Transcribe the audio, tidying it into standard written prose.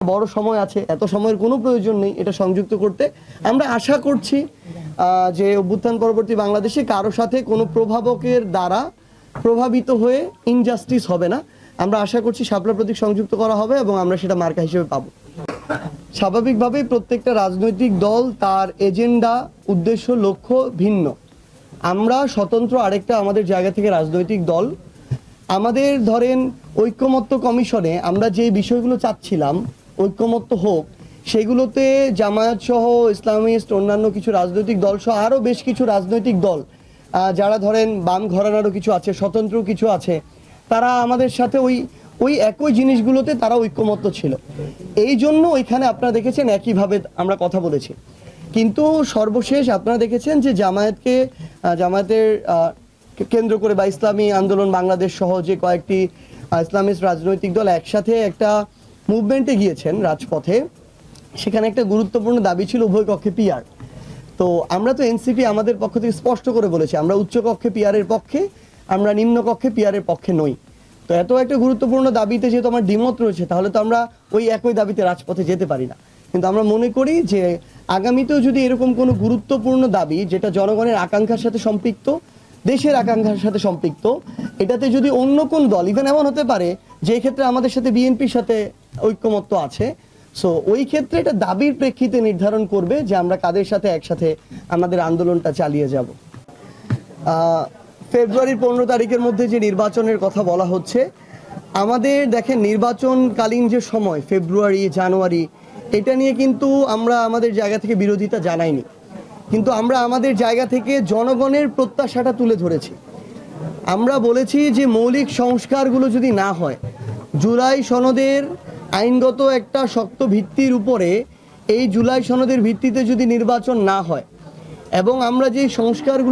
বড় সময় আছে, এত সময়ের কোনো প্রয়োজন নেই এটা সংযুক্ত করতে। আমরা আশা করছি যে অভ্যুত্থান পরবর্তী বাংলাদেশে কারো সাথে কোনো প্রভাবকের দ্বারা প্রভাবিত হয়ে ইনজাস্টিস হবে না। আমরা আশা করছি শাপলা প্রতীক সংযুক্ত করা হবে এবং আমরা সেটা মার্কা হিসেবে পাবো। স্বাভাবিকভাবেই প্রত্যেকটা রাজনৈতিক দল তার এজেন্ডা, উদ্দেশ্য, লক্ষ্য ভিন্ন। আমরা স্বতন্ত্র আরেকটা আমাদের জায়গা থেকে রাজনৈতিক দল। আমাদের ধরেন ঐক্যমত্য কমিশনে আমরা যে বিষয়গুলো চাচ্ছিলাম ঐক্যমত্য হোক, সেগুলোতে জামায়াত সহ ইসলামিস্ট অন্যান্য কিছু রাজনৈতিক দল সহ আরও বেশ কিছু রাজনৈতিক দল যারা ধরেন বাম ঘরানারও কিছু আছে, স্বতন্ত্র কিছু আছে, তারা আমাদের সাথে ওই একই জিনিসগুলোতে তারা ঐক্যমত্য ছিল। এই জন্য ওইখানে আপনারা দেখেছেন একইভাবে আমরা কথা বলেছি। কিন্তু সর্বশেষ আপনারা দেখেছেন যে জামায়াতের কেন্দ্র করে বা ইসলামী আন্দোলন বাংলাদেশ সহ যে কয়েকটি ইসলামিস্ট রাজনৈতিক দল একসাথে একটা মুভমেন্টে গিয়েছেন রাজপথে। সেখানে একটা গুরুত্বপূর্ণ দাবি ছিল উভয় কক্ষে পিআর। তো আমরা তো এনসিপি আমাদের পক্ষ থেকে স্পষ্ট করে বলেছি আমরা উচ্চ কক্ষে পিআরের পক্ষে, আমরা নিম্ন কক্ষে পিআরের পক্ষে নই। তো এত একটা গুরুত্বপূর্ণ দাবিতে যেহেতু আমার দ্বিমত রয়েছে, তাহলে তো আমরা ওই একই দাবিতে রাজপথে যেতে পারি না। কিন্তু আমরা মনে করি যে আগামীতেও যদি এরকম কোনো গুরুত্বপূর্ণ দাবি যেটা জনগণের আকাঙ্ক্ষার সাথে সম্পৃক্ত, দেশের আকাঙ্ক্ষার সাথে সম্পৃক্ত, এটাতে যদি অন্য কোন দল, ইভেন এমন হতে পারে যে ক্ষেত্রে আমাদের সাথে বিএনপির সাথে ঐক্যমত্য আছে, সো ওই ক্ষেত্রে এটা দাবির প্রেক্ষিতে নির্ধারণ করবে যে আমরা কাদের সাথে একসাথে আমাদের আন্দোলনটা চালিয়ে যাব। ফেব্রুয়ারির 15 তারিখের মধ্যে যে নির্বাচনের কথা বলা হচ্ছে, আমাদের দেখেন নির্বাচনকালীন যে সময় ফেব্রুয়ারি জানুয়ারি, এটা নিয়ে কিন্তু আমরা আমাদের জায়গা থেকে বিরোধিতা জানাইনি, কিন্তু আমরা আমাদের জায়গা থেকে জনগণের প্রত্যাশাটা তুলে ধরেছি। আমরা বলেছি যে মৌলিক সংস্কারগুলো যদি না হয়, জুলাই সনদের আইনগত একটা শক্ত ভিত্তির উপরে এই জুলাই সনদের ভিত্তিতে যদি নির্বাচন না হয় এবং আমরা যে সংস্কারগুলো